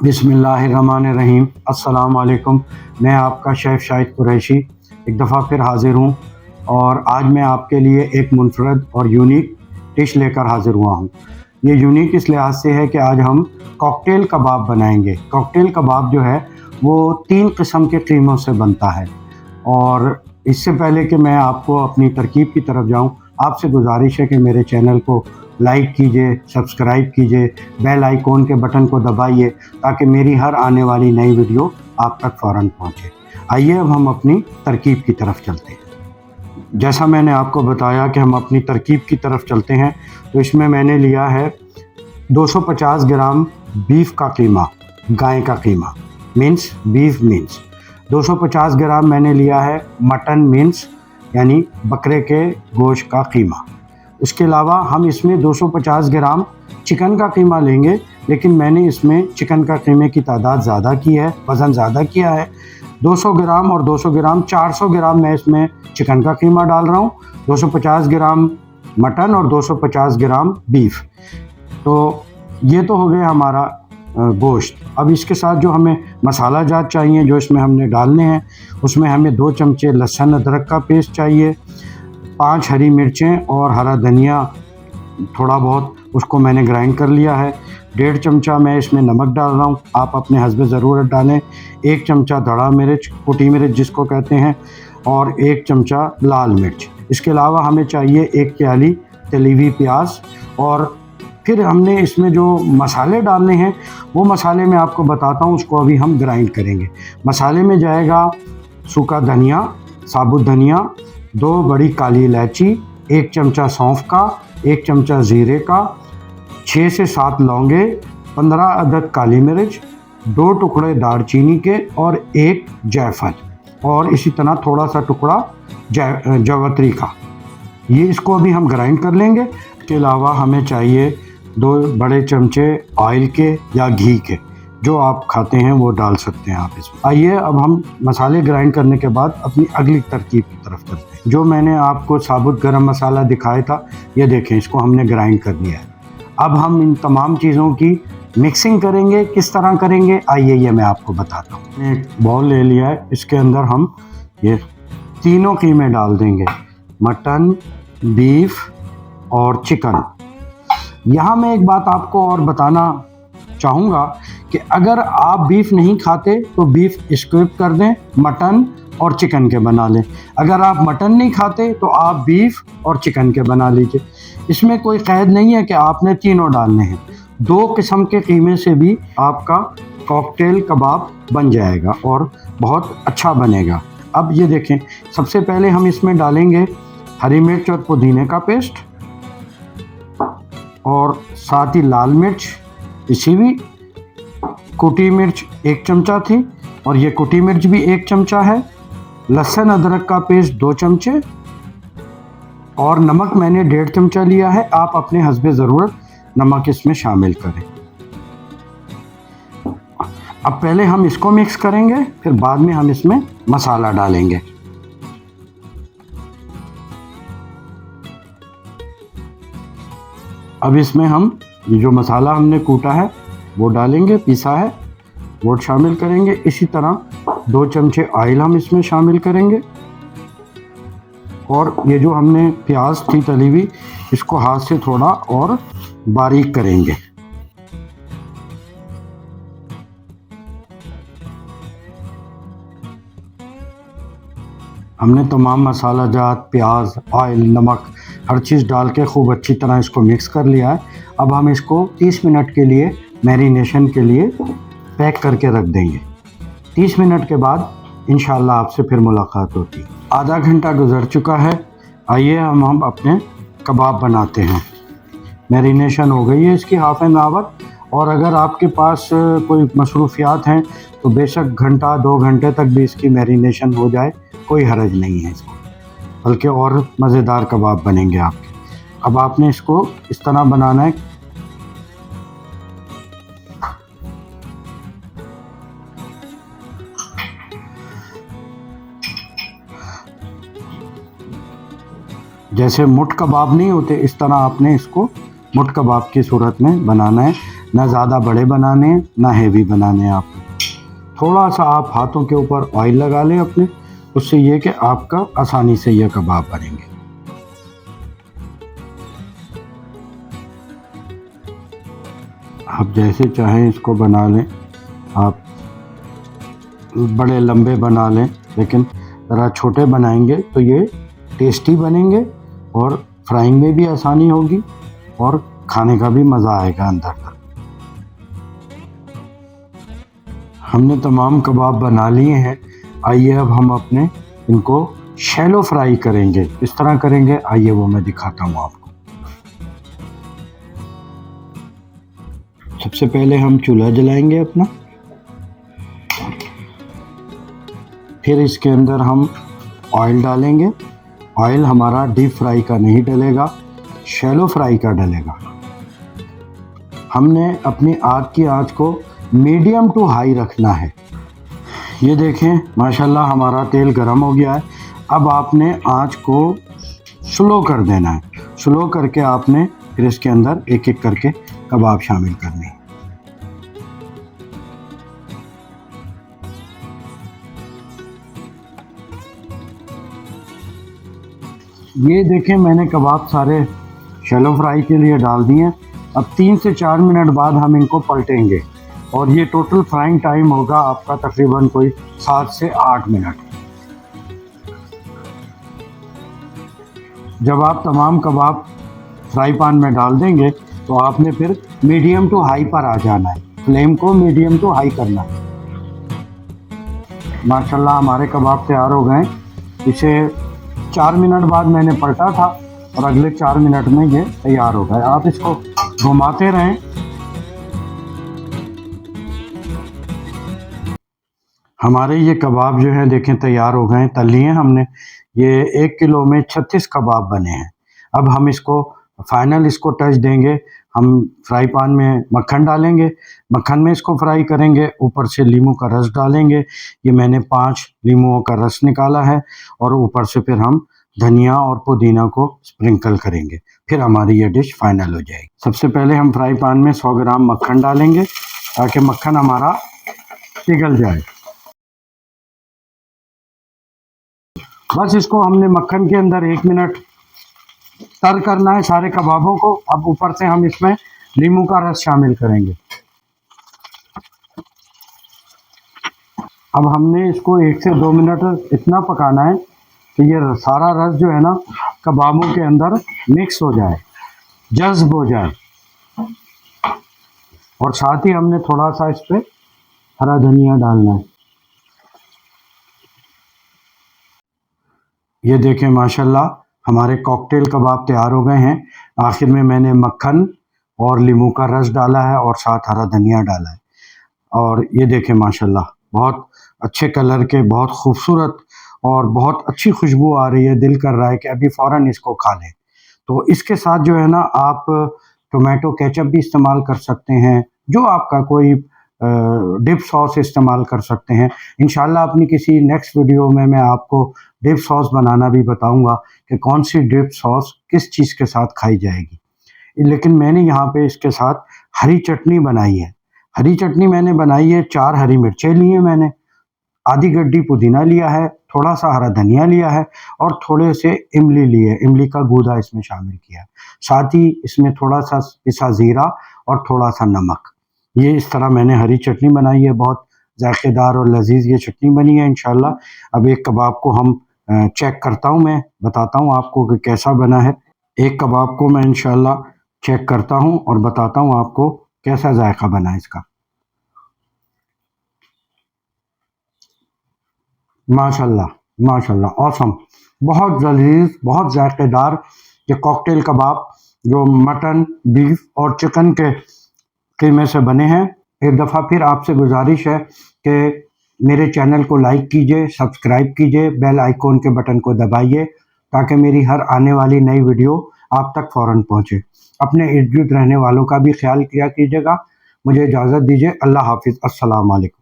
बिस्मिल्लाहिर्रहमानिर्रहीम। अस्सलाम वालेकुम। मैं आपका शेफ़ शाहिद कुरैशी एक दफ़ा फिर हाज़िर हूँ और आज मैं आपके लिए एक मुनफ़रद और यूनिक डिश लेकर हाज़िर हुआ हूँ। ये यूनिक इस लिहाज से है कि आज हम कॉकटेल कबाब बनाएंगे। कॉकटेल कबाब जो है वो 3 किस्म के कीमों से बनता है और इससे पहले कि मैं आपको अपनी तरकीब की तरफ जाऊँ, आपसे गुजारिश है कि मेरे चैनल को लाइक कीजिए, सब्सक्राइब कीजिए, बेल आइकॉन के बटन को दबाइए ताकि मेरी हर आने वाली नई वीडियो आप तक फ़ौरन पहुँचे। आइए अब हम अपनी तरकीब की तरफ चलते हैं। जैसा मैंने आपको बताया कि हम अपनी तरकीब की तरफ चलते हैं, तो इसमें मैंने लिया है 250 ग्राम बीफ का कीमा, गाय का कीमा मीन्स बीफ मीन्स। 250 ग्राम मैंने लिया है मटन मीन्स यानी बकरे के गोश्त का कीमा। इसके अलावा हम इसमें 250 ग्राम चिकन का कीमा लेंगे, लेकिन मैंने इसमें चिकन का कीमे की तादाद ज़्यादा की है, वज़न ज़्यादा किया है। 200 ग्राम और 200 ग्राम 400 ग्राम मैं इसमें चिकन का कीमा डाल रहा हूँ, 250 ग्राम मटन और 250 ग्राम बीफ। तो ये तो हो गया हमारा गोश्त। अब इसके साथ जो हमें मसाला जात चाहिए जो इसमें हमने डालने हैं, उसमें हमें 2 चमचे लहसुन अदरक का पेस्ट चाहिए, 5 हरी मिर्चें और हरा धनिया थोड़ा बहुत उसको मैंने ग्राइंड कर लिया है। 1.5 चमचा मैं इसमें नमक डाल रहा हूँ, आप अपने हस्बे ज़रूरत डालें। 1 चमचा धड़ा मिर्च, कुटी मिर्च जिसको कहते हैं, और 1 चमचा लाल मिर्च। इसके अलावा हमें चाहिए 1 प्याली तली हुई प्याज। और फिर हमने इसमें जो मसाले डालने हैं वो मसाले मैं आपको बताता हूँ, उसको अभी हम ग्राइंड करेंगे। मसाले में जाएगा सूखा धनिया, साबुत धनिया, 2 बड़ी काली इलायची, 1 चमचा सौंफ का, 1 चमचा ज़ीरे का, 6 से 7 लौंगे, 15 अदद काली मिर्च, 2 टुकड़े दालचीनी के और 1 जायफल, और इसी तरह थोड़ा सा टुकड़ा जावित्री का। ये इसको अभी हम ग्राइंड कर लेंगे। इसके अलावा हमें चाहिए 2 बड़े चमचे ऑयल के या घी के, जो आप खाते हैं वो डाल सकते हैं आप इसमें। आइए अब हम मसाले ग्राइंड करने के बाद अपनी अगली तरकीब की तरफ चलते हैं। जो मैंने आपको साबुत गरम मसाला दिखाया था, ये देखें, इसको हमने ग्राइंड कर लिया है। अब हम इन तमाम चीज़ों की मिक्सिंग करेंगे। किस तरह करेंगे आइए ये मैं आपको बताता हूँ। मैंने एक बाउल ले लिया है, इसके अंदर हम ये तीनों कीमे डाल देंगे, मटन, बीफ और चिकन। यहाँ मैं एक बात आपको और बताना चाहूँगा कि अगर आप बीफ नहीं खाते तो बीफ स्किप कर दें, मटन और चिकन के बना लें। अगर आप मटन नहीं खाते तो आप बीफ और चिकन के बना लीजिए। इसमें कोई क़ैद नहीं है कि आपने तीनों डालने हैं। 2 किस्म के कीमे से भी आपका कॉकटेल कबाब बन जाएगा और बहुत अच्छा बनेगा। अब ये देखें, सबसे पहले हम इसमें डालेंगे हरी मिर्च और पुदीने का पेस्ट, और साथ ही लाल मिर्च इसी भी, कुटी मिर्च 1 चमचा थी और ये कुटी मिर्च भी 1 चमचा है, लहसुन अदरक का पेस्ट 2 चमचे, और नमक मैंने 1.5 चमचा लिया है। आप अपने हस्बे ज़रूरत नमक इसमें शामिल करें। अब पहले हम इसको मिक्स करेंगे, फिर बाद में हम इसमें मसाला डालेंगे। अब इसमें हम जो मसाला हमने कूटा है वो डालेंगे, पीसा है वो शामिल करेंगे। इसी तरह 2 चमचे ऑयल हम इसमें शामिल करेंगे, और ये जो हमने प्याज थी तली हुई, इसको हाथ से थोड़ा और बारीक करेंगे। हमने तमाम मसाला जात, प्याज, ऑयल, नमक हर चीज़ डाल के खूब अच्छी तरह इसको मिक्स कर लिया है। अब हम इसको 30 मिनट के लिए मैरिनेशन के लिए पैक करके रख देंगे। 30 मिनट के बाद इंशाल्लाह आपसे फिर मुलाकात होती है। आधा घंटा गुजर चुका है। आइए हम अपने कबाब बनाते हैं। मैरिनेशन हो गई है इसकी हाफ़ एन आवर, और अगर आपके पास कोई मसरूफ़ियात हैं तो बेशक घंटा 2 घंटे तक भी इसकी मैरिनेशन हो जाए, कोई हर्ज नहीं है इसको, बल्कि और मज़ेदार कबाब बनेंगे आपके। अब आपने इसको इस तरह बनाना है। जैसे मुठ कबाब नहीं होते, इस तरह आपने इसको मुठ कबाब की सूरत में बनाना है। ना ज़्यादा बड़े बनाने हैं ना हेवी बनाने हैं आपको। थोड़ा सा आप हाथों के ऊपर ऑयल लगा लें अपने, उससे ये कि आपका आसानी से ये कबाब बनेंगे। आप जैसे चाहें इसको बना लें, आप बड़े लंबे बना लें, लेकिन ज़रा छोटे बनाएंगे तो ये टेस्टी बनेंगे और फ्राइंग में भी आसानी होगी और खाने का भी मज़ा आएगा अंदर तक। हमने तमाम कबाब बना लिए हैं। आइए अब हम अपने इनको शैलो फ्राई करेंगे। किस तरह करेंगे आइए वो मैं दिखाता हूँ आपको। सबसे पहले हम चूल्हा जलाएंगे अपना, फिर इसके अंदर हम ऑयल डालेंगे। ऑयल हमारा डीप फ्राई का नहीं डलेगा, शैलो फ्राई का डलेगा। हमने अपनी आग की आंच को मीडियम टू हाई रखना है। ये देखें माशाल्लाह हमारा तेल गर्म हो गया है। अब आपने आंच को स्लो कर देना है। स्लो करके आपने फिर इसके अंदर एक एक करके कबाब शामिल करने हैं। ये देखें मैंने कबाब सारे शैलो फ्राई के लिए डाल दिए हैं। अब 3 से 4 मिनट बाद हम इनको पलटेंगे और ये टोटल फ्राइंग टाइम होगा आपका तकरीबन कोई 7 से 8 मिनट। जब आप तमाम कबाब फ्राई पैन में डाल देंगे तो आपने फिर मीडियम टू हाई पर आ जाना है, फ्लेम को मीडियम टू हाई करना है। माशाल्लाह हमारे कबाब तैयार हो गए। इसे 4 मिनट बाद मैंने पलटा था और अगले 4 मिनट में ये तैयार हो गए। आप इसको घुमाते रहें। हमारे ये कबाब जो हैं देखें तैयार हो गए, तल लिए हमने। ये 1 किलो में 36 कबाब बने हैं। अब हम इसको फाइनल इसको टच देंगे। हम फ्राई पैन में मक्खन डालेंगे, मक्खन में इसको फ्राई करेंगे, ऊपर से नींबू का रस डालेंगे। ये मैंने 5 नींबुओं का रस निकाला है और ऊपर से फिर हम धनिया और पुदीना को स्प्रिंकल करेंगे। फिर हमारी ये डिश फाइनल हो जाएगी। सबसे पहले हम फ्राई पैन में 100 ग्राम मक्खन डालेंगे ताकि मक्खन हमारा पिघल जाए। बस इसको हमने मक्खन के अंदर 1 मिनट तर करना है सारे कबाबों को। अब ऊपर से हम इसमें नींबू का रस शामिल करेंगे। अब हमने इसको 1 से 2 मिनट इतना पकाना है कि ये सारा रस जो है ना कबाबों के अंदर मिक्स हो जाए, जज्ब हो जाए। और साथ ही हमने थोड़ा सा इस पर हरा धनिया डालना है। ये देखें माशाल्लाह हमारे कॉकटेल कबाब तैयार हो गए हैं। आखिर में मैंने मक्खन और नींबू का रस डाला है और साथ हरा धनिया डाला है। और ये देखें माशाल्लाह बहुत अच्छे कलर के, बहुत खूबसूरत और बहुत अच्छी खुशबू आ रही है। दिल कर रहा है कि अभी फ़ौरन इसको खा लें। तो इसके साथ जो है ना आप टोमेटो केचप भी इस्तेमाल कर सकते हैं, जो आपका कोई डिप सॉस इस्तेमाल कर सकते हैं। इंशाल्लाह अपनी किसी नेक्स्ट वीडियो में मैं आपको डिप सॉस बनाना भी बताऊंगा कि कौन सी डिप सॉस किस चीज़ के साथ खाई जाएगी। लेकिन मैंने यहाँ पे इसके साथ हरी चटनी बनाई है। हरी चटनी मैंने बनाई है, 4 हरी मिर्चें ली हैं मैंने, आधी गड्डी पुदीना लिया है, थोड़ा सा हरा धनिया लिया है और थोड़े से इमली लिए, इमली का गूदा इसमें शामिल किया है। साथ ही इसमें थोड़ा सा पिसा ज़ीरा और थोड़ा सा नमक। ये इस तरह मैंने हरी चटनी बनाई है। बहुत जायकेदार और लजीज ये चटनी बनी है इंशाल्लाह। अब एक कबाब को हम चेक करता हूँ, मैं बताता हूँ आपको कि कैसा बना है। एक कबाब को मैं इंशाल्लाह चेक करता हूँ और बताता हूँ आपको कैसा जायका बना है इसका। माशाल्लाह माशाल्लाह, ऑसम, बहुत लजीज, बहुत जायकेदार ये कॉकटेल कबाब जो मटन, बीफ और चिकन के कीमे से बने हैं। एक दफ़ा फिर आपसे गुजारिश है कि मेरे चैनल को लाइक कीजिए, सब्सक्राइब कीजिए, बेल आइकॉन के बटन को दबाइए ताकि मेरी हर आने वाली नई वीडियो आप तक फ़ौरन पहुँचे। अपने इर्द गिर्द रहने वालों का भी ख्याल किया कीजिएगा। मुझे इजाज़त दीजिए। अल्लाह हाफिज़। अस्सलाम वालेकुम।